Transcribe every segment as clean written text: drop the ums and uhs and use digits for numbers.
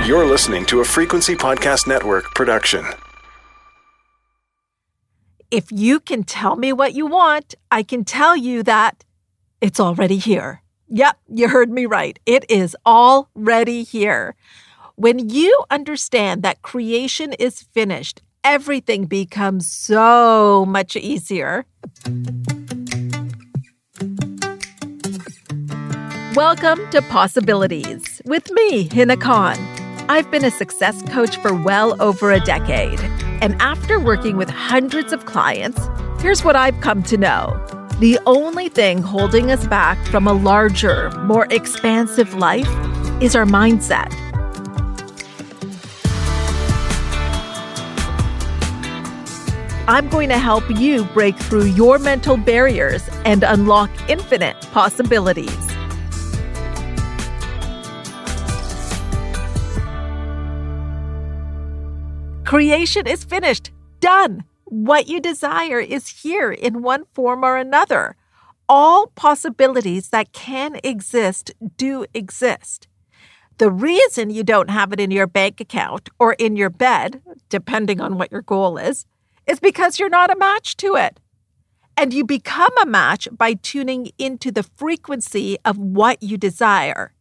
You're listening to a Frequency Podcast Network production. If you can tell me what you want, I can tell you that it's already here. Yep, you heard me right. It is already here. When you understand that creation is finished, everything becomes so much easier. Welcome to Possibilities with me, Hina Khan. I've been a success coach for well over a decade. And after working with hundreds of clients, here's what I've come to know. The only thing holding us back from a larger, more expansive life is our mindset. I'm going to help you break through your mental barriers and unlock infinite possibilities. Creation is finished. Done. What you desire is here in one form or another. All possibilities that can exist do exist. The reason you don't have it in your bank account or in your bed, depending on what your goal is because you're not a match to it. And you become a match by tuning into the frequency of what you desire.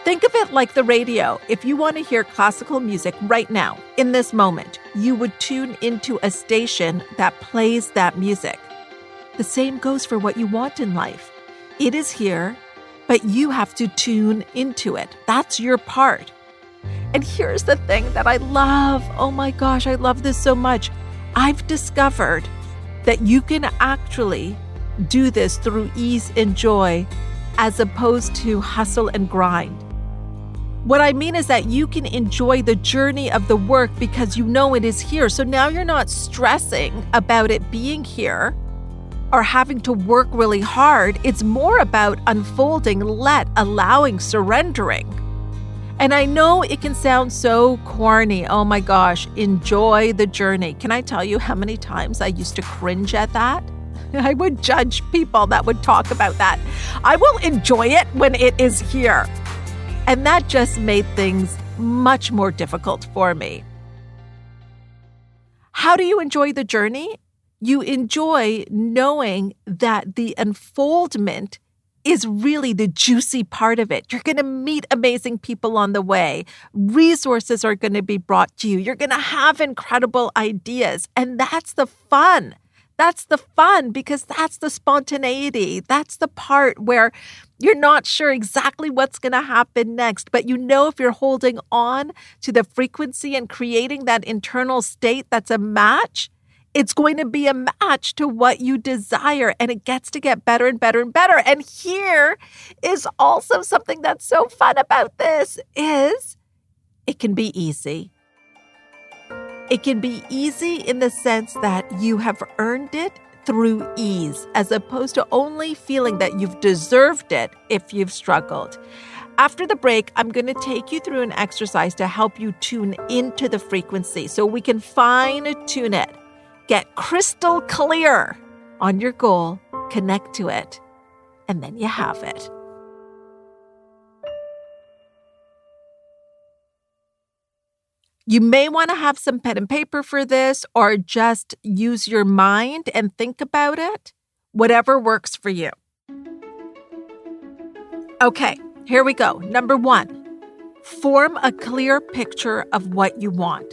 Think of it like the radio. If you want to hear classical music right now, in this moment, you would tune into a station that plays that music. The same goes for what you want in life. It is here, but you have to tune into it. That's your part. And here's the thing that I love. Oh my gosh, I love this so much. I've discovered that you can actually do this through ease and joy as opposed to hustle and grind. What I mean is that you can enjoy the journey of the work because you know it is here. So now you're not stressing about it being here or having to work really hard. It's more about unfolding, allowing, surrendering. And I know it can sound so corny. Oh my gosh, enjoy the journey. Can I tell you how many times I used to cringe at that? I would judge people that would talk about that. I will enjoy it when it is here. And that just made things much more difficult for me. How do you enjoy the journey? You enjoy knowing that the unfoldment is really the juicy part of it. You're going to meet amazing people on the way. Resources are going to be brought to you. You're going to have incredible ideas. And that's the fun. That's the fun because that's the spontaneity. That's the part where you're not sure exactly what's going to happen next, but you know if you're holding on to the frequency and creating that internal state that's a match, it's going to be a match to what you desire, and it gets to get better and better and better. And here is also something that's so fun about this is it can be easy. It can be easy in the sense that you have earned it through ease, as opposed to only feeling that you've deserved it if you've struggled. After the break, I'm going to take you through an exercise to help you tune into the frequency so we can fine-tune it. Get crystal clear on your goal, connect to it, and then you have it. You may want to have some pen and paper for this or just use your mind and think about it, whatever works for you. Okay, here we go. Number 1, form a clear picture of what you want.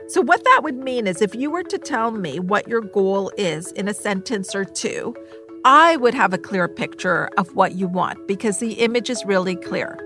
So what that would mean is if you were to tell me what your goal is in a sentence or two, I would have a clear picture of what you want because the image is really clear.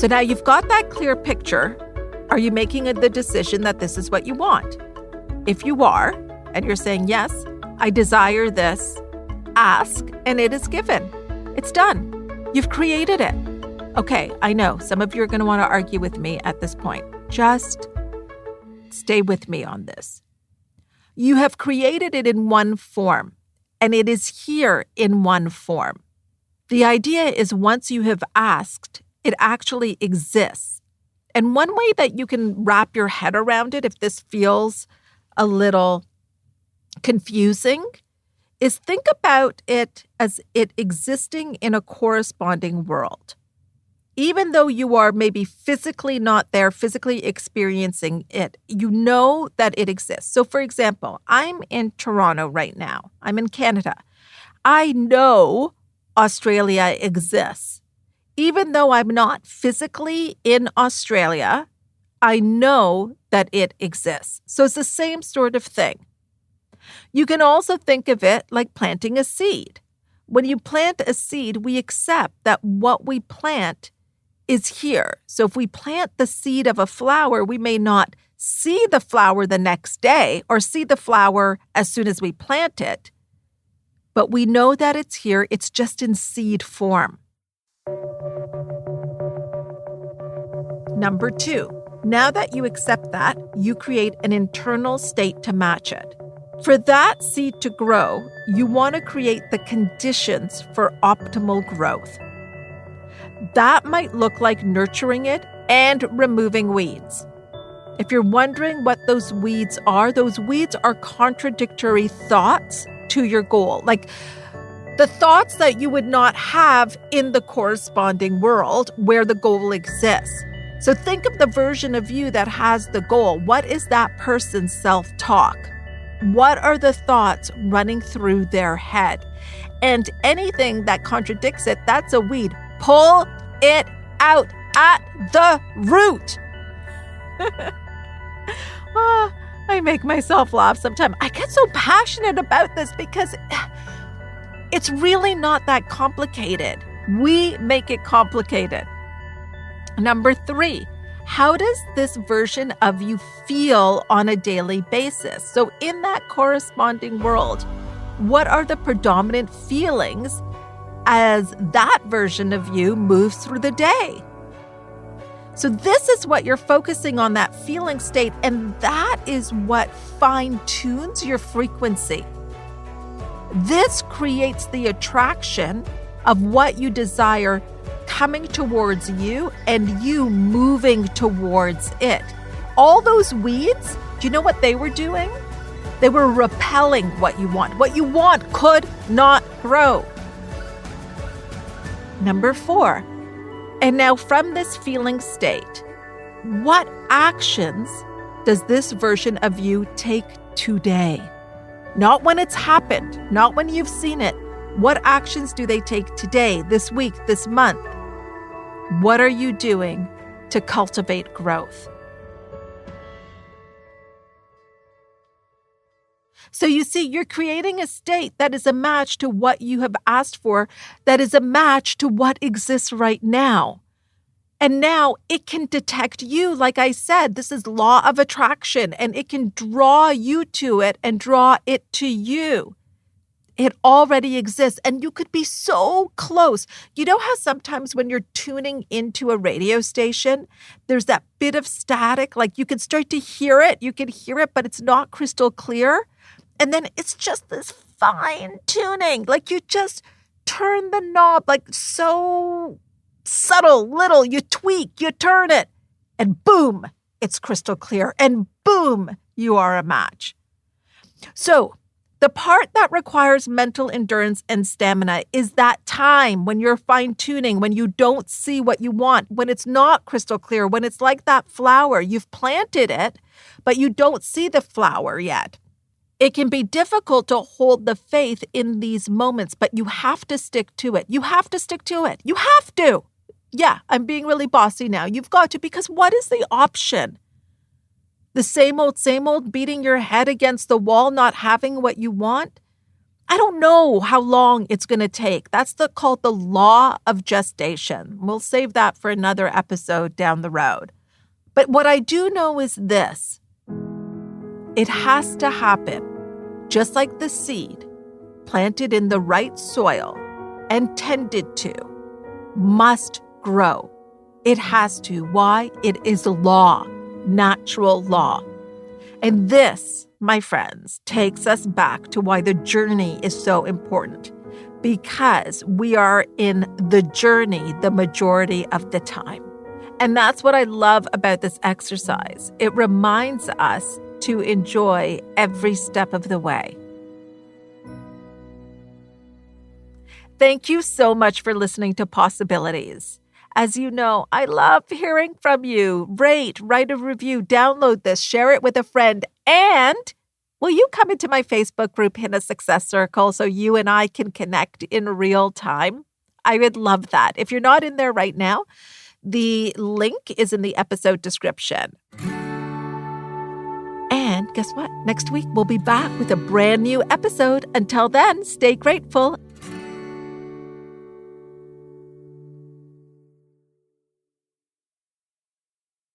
So now you've got that clear picture. Are you making the decision that this is what you want? If you are, and you're saying, yes, I desire this, ask and it is given. It's done. You've created it. Okay, I know some of you are going to want to argue with me at this point. Just stay with me on this. You have created it in one form, and it is here in one form. The idea is once you have asked, it actually exists. And one way that you can wrap your head around it, if this feels a little confusing, is think about it as it existing in a corresponding world. Even though you are maybe physically not there, physically experiencing it, you know that it exists. So for example, I'm in Toronto right now. I'm in Canada. I know Australia exists. Even though I'm not physically in Australia, I know that it exists. So it's the same sort of thing. You can also think of it like planting a seed. When you plant a seed, we accept that what we plant is here. So if we plant the seed of a flower, we may not see the flower the next day or see the flower as soon as we plant it. But we know that it's here. It's just in seed form. Number 2, now that you accept that, you create an internal state to match it. For that seed to grow, you want to create the conditions for optimal growth. That might look like nurturing it and removing weeds. If you're wondering what those weeds are contradictory thoughts to your goal. Like the thoughts that you would not have in the corresponding world where the goal exists. So think of the version of you that has the goal. What is that person's self-talk? What are the thoughts running through their head? And anything that contradicts it, that's a weed. Pull it out at the root. I make myself laugh sometimes. I get so passionate about this because it's really not that complicated. We make it complicated. Number 3, how does this version of you feel on a daily basis? So in that corresponding world, what are the predominant feelings as that version of you moves through the day? So this is what you're focusing on, that feeling state, and that is what fine-tunes your frequency. This creates the attraction of what you desire coming towards you and you moving towards it. All those weeds, do you know what they were doing? They were repelling what you want. What you want could not grow. Number 4, and now from this feeling state, what actions does this version of you take today? Not when it's happened, not when you've seen it. What actions do they take today, this week, this month? What are you doing to cultivate growth? So you see, you're creating a state that is a match to what you have asked for, that is a match to what exists right now. And now it can detect you. Like I said, this is law of attraction, and it can draw you to it and draw it to you. It already exists, and you could be so close. You know how sometimes when you're tuning into a radio station, there's that bit of static, like you can start to hear it, but it's not crystal clear. And then it's just this fine tuning, like you just turn the knob, like so subtle, little, you tweak, you turn it, and boom, it's crystal clear, and boom, you are a match. So the part that requires mental endurance and stamina is that time when you're fine-tuning, when you don't see what you want, when it's not crystal clear, when it's like that flower. You've planted it, but you don't see the flower yet. It can be difficult to hold the faith in these moments, but you have to stick to it. You have to stick to it. You have to. Yeah, I'm being really bossy now. You've got to, because what is the option? The same old, beating your head against the wall, not having what you want? I don't know how long it's going to take. That's called the law of gestation. We'll save that for another episode down the road. But what I do know is this. It has to happen, just like the seed, planted in the right soil and tended to, must grow. It has to. Why? It is law, natural law. And this, my friends, takes us back to why the journey is so important. Because we are in the journey the majority of the time. And that's what I love about this exercise. It reminds us to enjoy every step of the way. Thank you so much for listening to Possibilities. As you know, I love hearing from you. Rate, write a review, download this, share it with a friend, and will you come into my Facebook group, Hina Success Circle, so you and I can connect in real time? I would love that. If you're not in there right now, the link is in the episode description. And guess what? Next week, we'll be back with a brand new episode. Until then, stay grateful